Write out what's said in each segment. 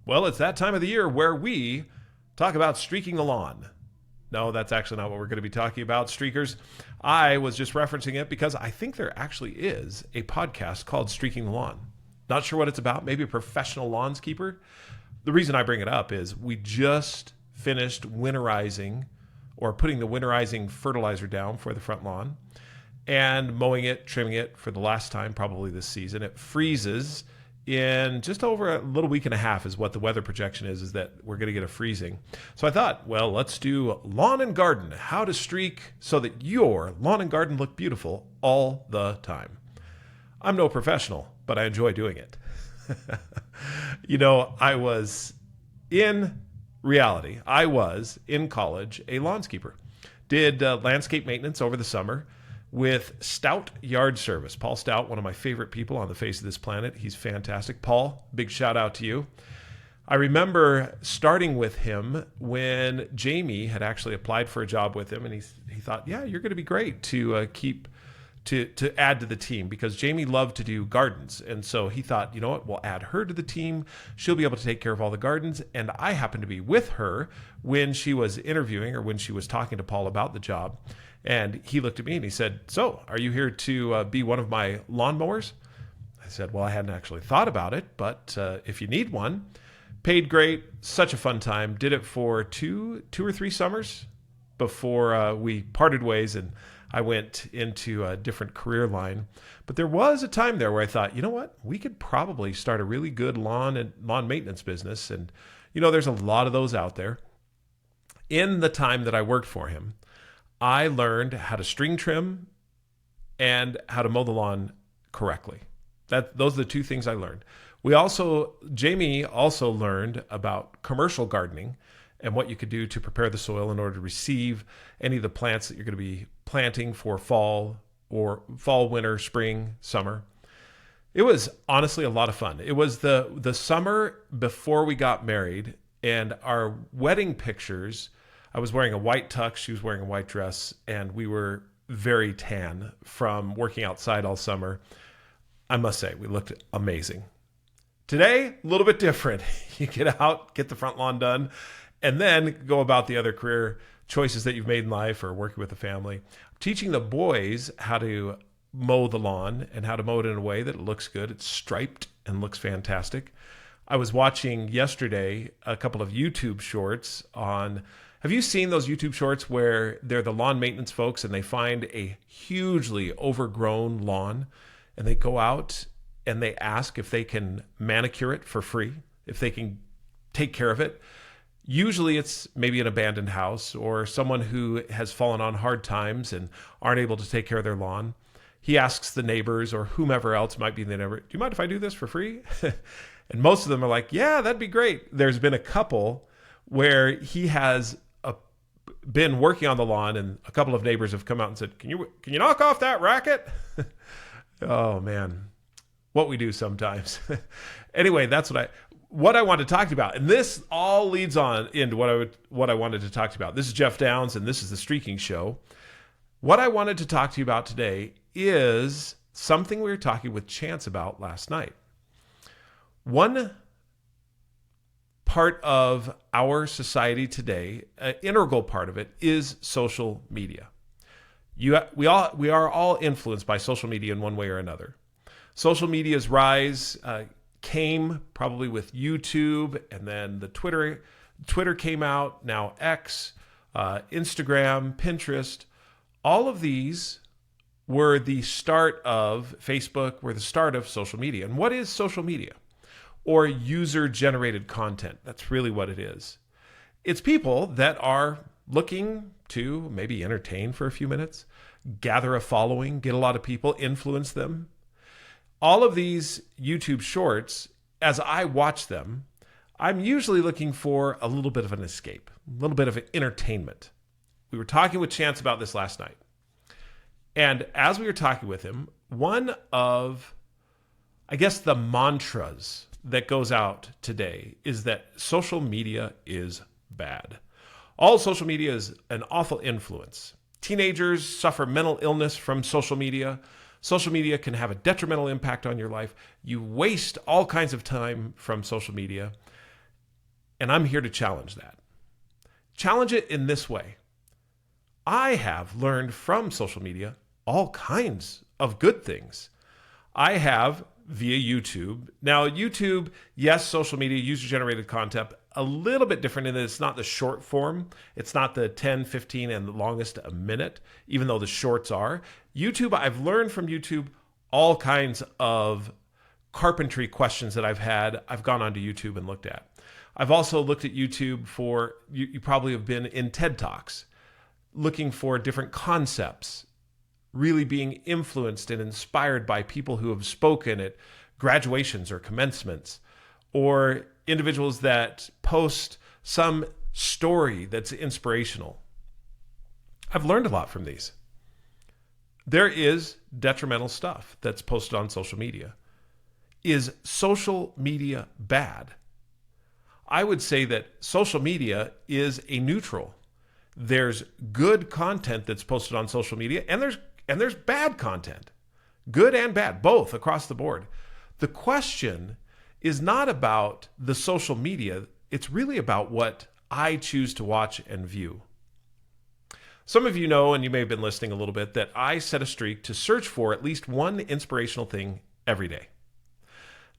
Well, it's that time of the year where we talk about streaking the lawn. No, that's actually not what we're going to be talking about, streakers. I was just referencing it because I think there actually is a podcast called Streaking the Lawn. Not sure what it's about, maybe a professional lawnskeeper. The reason I bring it up is we just finished winterizing or putting the winterizing fertilizer down for the front lawn and mowing it, trimming it for the last time probably this season. It freezes in just over a little week and a half is what the weather projection is that we're going to get a freezing. So I thought, well, let's do lawn and garden, how to streak so that your lawn and garden look beautiful all the time. I'm no professional, but I enjoy doing it. I was in college a lawnskeeper, did landscape maintenance over the summer with Stout Yard Service. Paul Stout, one of my favorite people on the face of this planet. He's fantastic. Paul, big shout out to you. I remember starting with him when Jamie had actually applied for a job with him, and he thought, yeah, you're going to be great to to add to the team, because Jamie loved to do gardens. And so he thought, you know what, we'll add her to the team. She'll be able to take care of all the gardens. And I happened to be with her when she was interviewing or when she was talking to Paul about the job. And he looked at me and he said, so are you here to be one of my lawnmowers? I said, well, I hadn't actually thought about it, but if you need one. Paid great, such a fun time. Did it for two or three summers before we parted ways and I went into a different career line. But there was a time there where I thought, you know what, we could probably start a really good lawn maintenance business. And, there's a lot of those out there. In the time that I worked for him, I learned how to string trim and how to mow the lawn correctly. Those are the two things I learned. Jamie also learned about commercial gardening and what you could do to prepare the soil in order to receive any of the plants that you're going to be planting for fall, winter, spring, summer. It was honestly a lot of fun. It was the summer before we got married, and our wedding pictures, I was wearing a white tux, she was wearing a white dress, and we were very tan from working outside all summer. I must say, we looked amazing. Today, a little bit different. You get out, get the front lawn done, and then go about the other career choices that you've made in life or working with the family. Teaching the boys how to mow the lawn and how to mow it in a way that it looks good. It's striped and looks fantastic. I was watching yesterday a couple of YouTube shorts on... Have you seen those YouTube shorts where they're the lawn maintenance folks and they find a hugely overgrown lawn and they go out and they ask if they can manicure it for free, if they can take care of it? Usually it's maybe an abandoned house or someone who has fallen on hard times and aren't able to take care of their lawn. He asks the neighbors or whomever else might be in the neighborhood, do you mind if I do this for free? And most of them are like, yeah, that'd be great. There's been a couple where he has been working on the lawn and a couple of neighbors have come out and said, can you knock off that racket? Oh man, what we do sometimes. Anyway, that's what I wanted to talk about. And this all leads on into what I wanted to talk to you about. This is Jeff Downs and this is the Streaking Show. What I wanted to talk to you about today is something we were talking with Chance about last night. One part of our society today, an integral part of it, is social media. We are all influenced by social media in one way or another. Social media's rise came probably with YouTube, and then the Twitter came out, now X, Instagram, Pinterest. All of these were the start of Facebook, were the start of social media. And what is social media? Or user-generated content. That's really what it is. It's people that are looking to maybe entertain for a few minutes, gather a following, get a lot of people, influence them. All of these YouTube shorts, as I watch them, I'm usually looking for a little bit of an escape, a little bit of an entertainment. We were talking with Chance about this last night. And as we were talking with him, one of, I guess, the mantras that goes out today is that social media is bad. All social media is an awful influence. Teenagers suffer mental illness from social media. Social media can have a detrimental impact on your life. You waste all kinds of time from social media. And I'm here to challenge that. Challenge it in this way. I have learned from social media all kinds of good things. I have via YouTube. Now, YouTube, yes, social media, user-generated content, a little bit different in that it's not the short form. It's not the 10, 15, and the longest a minute, even though the shorts are. YouTube, I've learned from YouTube all kinds of carpentry questions that I've had. I've gone onto YouTube and looked at. I've also looked at YouTube for, you probably have been in TED Talks, looking for different concepts, really being influenced and inspired by people who have spoken at graduations or commencements, or individuals that post some story that's inspirational. I've learned a lot from these. There is detrimental stuff that's posted on social media. Is social media bad? I would say that social media is a neutral. There's good content that's posted on social media, and there's bad content. Good and bad, both across the board. The question is not about the social media. It's really about what I choose to watch and view. Some of you know, and you may have been listening a little bit, that I set a streak to search for at least one inspirational thing every day.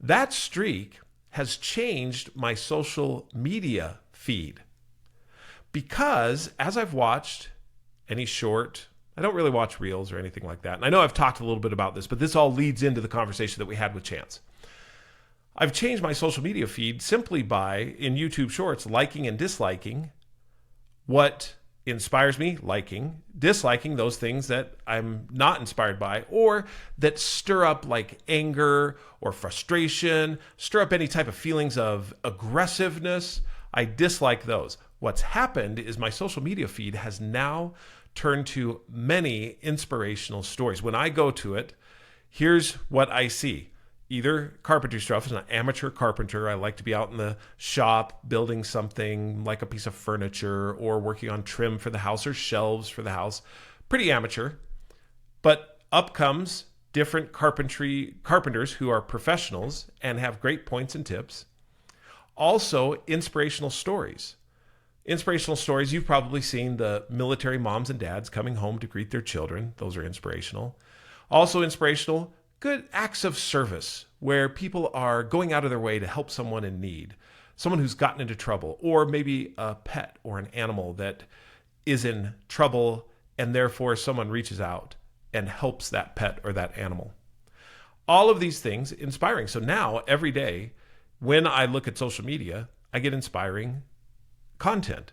That streak has changed my social media feed because as I've watched any short, I don't really watch reels or anything like that. And I know I've talked a little bit about this, but this all leads into the conversation that we had with Chance. I've changed my social media feed simply by, in YouTube Shorts, liking and disliking what inspires me, liking, disliking those things that I'm not inspired by, or that stir up like anger or frustration, stir up any type of feelings of aggressiveness. I dislike those. What's happened is my social media feed has now turned to many inspirational stories. When I go to it, here's what I see. Either carpentry stuff. As an amateur carpenter, I like to be out in the shop building something like a piece of furniture or working on trim for the house or shelves for the house. Pretty amateur. But up comes different carpenters who are professionals and have great points and tips. Also, inspirational stories. Inspirational stories, you've probably seen the military moms and dads coming home to greet their children. Those are inspirational. Also inspirational, good acts of service where people are going out of their way to help someone in need, someone who's gotten into trouble, or maybe a pet or an animal that is in trouble and therefore someone reaches out and helps that pet or that animal. All of these things inspiring. So now every day when I look at social media, I get inspiring content.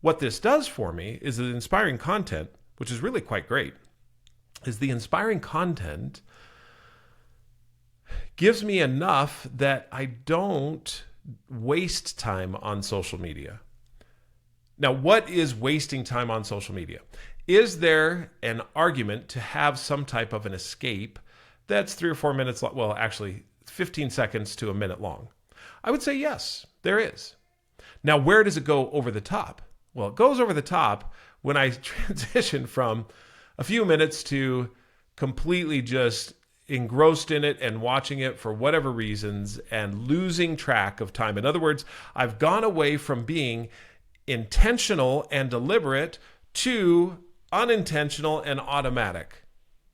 What this does for me is that inspiring content, which is really quite great, is the inspiring content gives me enough that I don't waste time on social media. Now, what is wasting time on social media? Is there an argument to have some type of an escape that's 3 or 4 minutes long? Well, actually, 15 seconds to a minute long. I would say yes, there is. Now, where does it go over the top? Well, it goes over the top when I transition from a few minutes to completely just engrossed in it and watching it for whatever reasons and losing track of time. In other words, I've gone away from being intentional and deliberate to unintentional and automatic.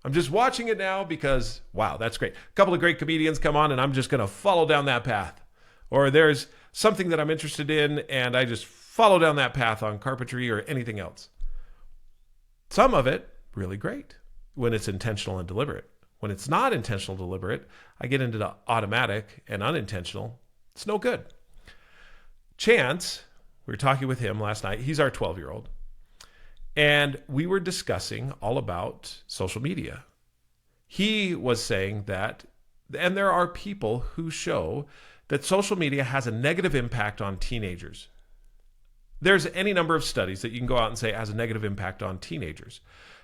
I'm just watching it now because, wow, that's great. A couple of great comedians come on and I'm just going to follow down that path. Or there's something that I'm interested in and I just follow down that path on carpentry or anything else. Some of it really great when it's intentional and deliberate. When it's not intentional, deliberate, I get into the automatic and unintentional. It's no good. Chance, we were talking with him last night. He's our 12-year-old. And we were discussing all about social media. He was saying that, and there are people who show that social media has a negative impact on teenagers. There's any number of studies that you can go out and say has a negative impact on teenagers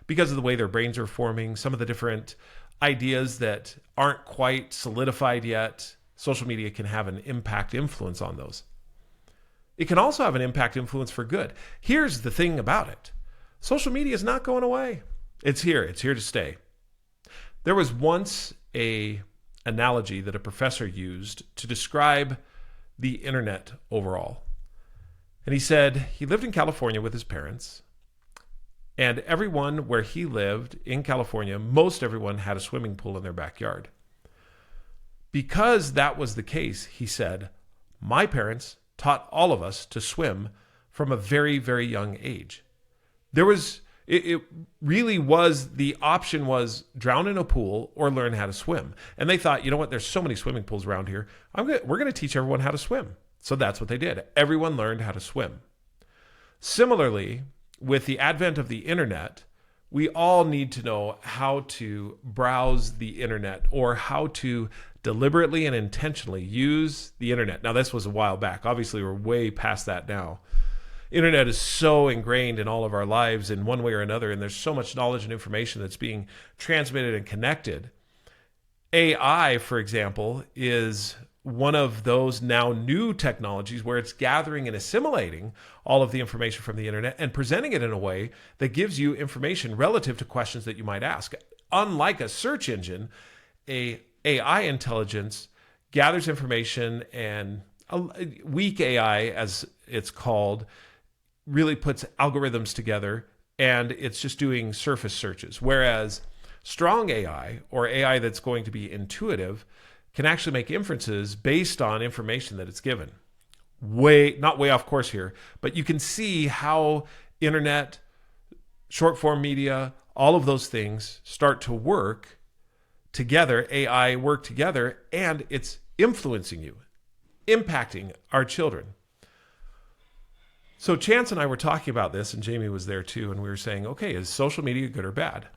because of the way their brains are forming, some of the different ideas that aren't quite solidified yet. Social media can have an impact influence on those. It can also have an impact influence for good. Here's the thing about it. Social media is not going away. It's here. It's here to stay. There was once an analogy that a professor used to describe the internet overall. And he said he lived in California with his parents, and everyone where he lived in California, most everyone had a swimming pool in their backyard. Because that was the case, he said, my parents taught all of us to swim from a very, very young age. It really was, the option was drown in a pool or learn how to swim. And they thought, you know what, there's so many swimming pools around here. We're going to teach everyone how to swim. So that's what they did. Everyone learned how to swim. Similarly, with the advent of the internet, we all need to know how to browse the internet or how to deliberately and intentionally use the internet. Now, this was a while back. Obviously, we're way past that now. Internet is so ingrained in all of our lives in one way or another, and there's so much knowledge and information that's being transmitted and connected. AI, for example, is one of those now new technologies where it's gathering and assimilating all of the information from the internet and presenting it in a way that gives you information relative to questions that you might ask. Unlike a search engine, a AI intelligence gathers information, and weak AI, as it's called, really puts algorithms together, and it's just doing surface searches. Whereas strong AI, or AI that's going to be intuitive, can actually make inferences based on information that it's given. Not way off course here, but you can see how internet, short form media, all of those things start to work together, AI work together, and it's influencing you, impacting our children. So Chance and I were talking about this, and Jamie was there too, and we were saying, okay, is social media good or bad?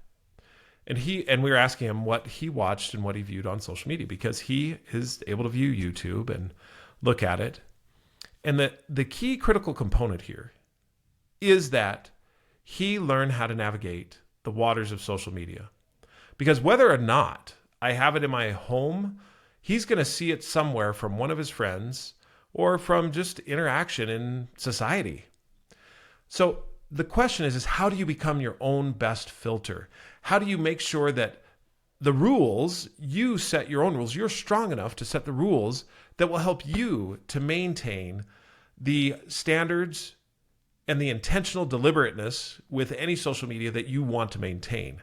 And we were asking him what he watched and what he viewed on social media, because he is able to view YouTube and look at it. And the key critical component here is that he learned how to navigate the waters of social media. Because whether or not I have it in my home, he's going to see it somewhere from one of his friends or from just interaction in society. So the question is how do you become your own best filter? How do you make sure that the rules, you set your own rules, you're strong enough to set the rules that will help you to maintain the standards and the intentional deliberateness with any social media that you want to maintain?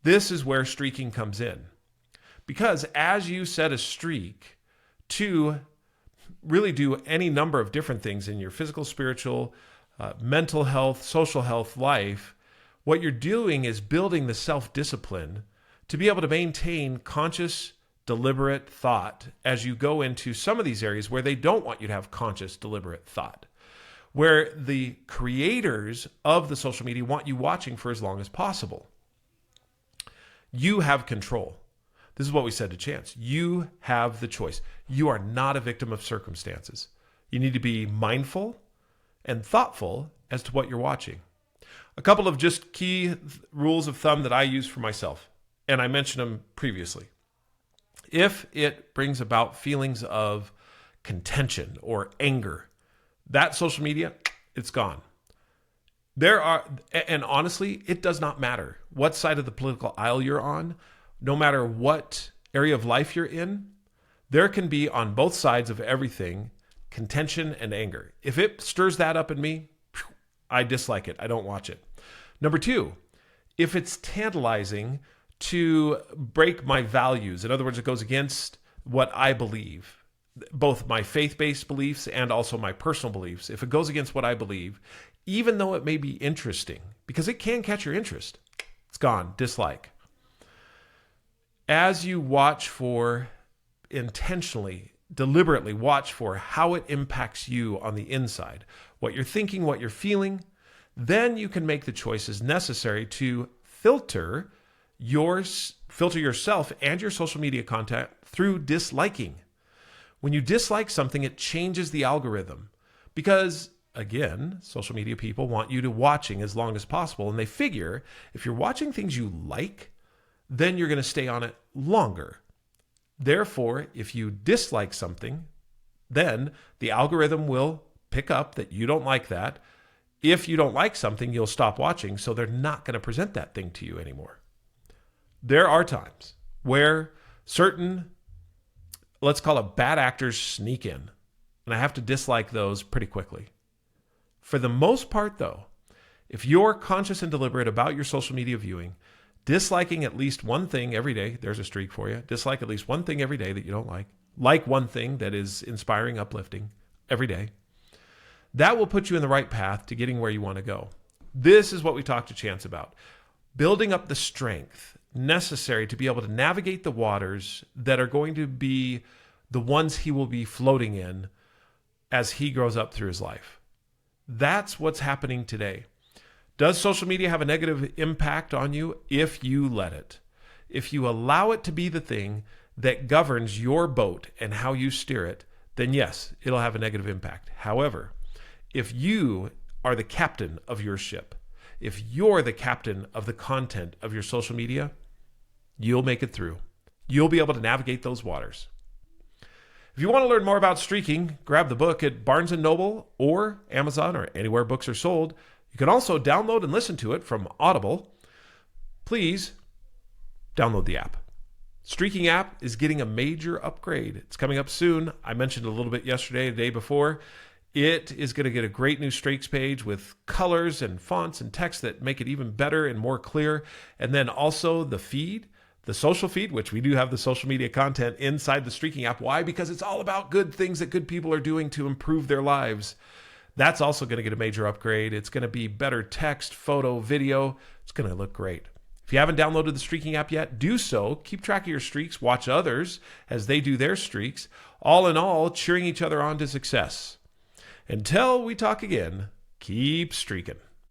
This is where streaking comes in. Because as you set a streak to really do any number of different things in your physical, spiritual, mental health, social health life, what you're doing is building the self-discipline to be able to maintain conscious, deliberate thought as you go into some of these areas where they don't want you to have conscious, deliberate thought, where the creators of the social media want you watching for as long as possible. You have control. This is what we said to Chance. You have the choice. You are not a victim of circumstances. You need to be mindful and thoughtful as to what you're watching. A couple of just key rules of thumb that I use for myself, and I mentioned them previously. If it brings about feelings of contention or anger, that social media, it's gone. And honestly, it does not matter what side of the political aisle you're on, no matter what area of life you're in, there can be on both sides of everything contention and anger. If it stirs that up in me, I dislike it. I don't watch it. Number two, if it's tantalizing to break my values, in other words, it goes against what I believe, both my faith-based beliefs and also my personal beliefs, if it goes against what I believe, even though it may be interesting, because it can catch your interest, it's gone, dislike. As you watch for, intentionally, deliberately watch for how it impacts you on the inside, what you're thinking, what you're feeling, then you can make the choices necessary to filter yourself and your social media content through disliking. When you dislike something, it changes the algorithm because, again, social media people want you to watching as long as possible, and they figure if you're watching things you like, then you're going to stay on it longer. Therefore, if you dislike something, then the algorithm will pick up that you don't like that. If you don't like something, you'll stop watching, so they're not going to present that thing to you anymore. There are times where certain, let's call it bad actors, sneak in, and I have to dislike those pretty quickly. For the most part, though, if you're conscious and deliberate about your social media viewing, disliking at least one thing every day, there's a streak for you. Dislike at least one thing every day that you don't like one thing that is inspiring, uplifting every day. That will put you in the right path to getting where you want to go. This is what we talked to Chance about. Building up the strength necessary to be able to navigate the waters that are going to be the ones he will be floating in as he grows up through his life. That's what's happening today. Does social media have a negative impact on you? If you let it. If you allow it to be the thing that governs your boat and how you steer it, then yes, it'll have a negative impact. However, if you are the captain of your ship, if you're the captain of the content of your social media, you'll make it through. You'll be able to navigate those waters. If you want to learn more about streaking, grab the book at Barnes & Noble or Amazon or anywhere books are sold. You can also download and listen to it from Audible. Please download the app. Streaking app is getting a major upgrade. It's coming up soon. I mentioned a little bit yesterday, the day before. It is going to get a great new streaks page with colors and fonts and text that make it even better and more clear. And then also the feed, the social feed, which we do have the social media content inside the Streaking app. Why? Because it's all about good things that good people are doing to improve their lives. That's also going to get a major upgrade. It's going to be better text, photo, video. It's going to look great. If you haven't downloaded the Streaking app yet, do so. Keep track of your streaks. Watch others as they do their streaks. All in all, cheering each other on to success. Until we talk again, keep streaking.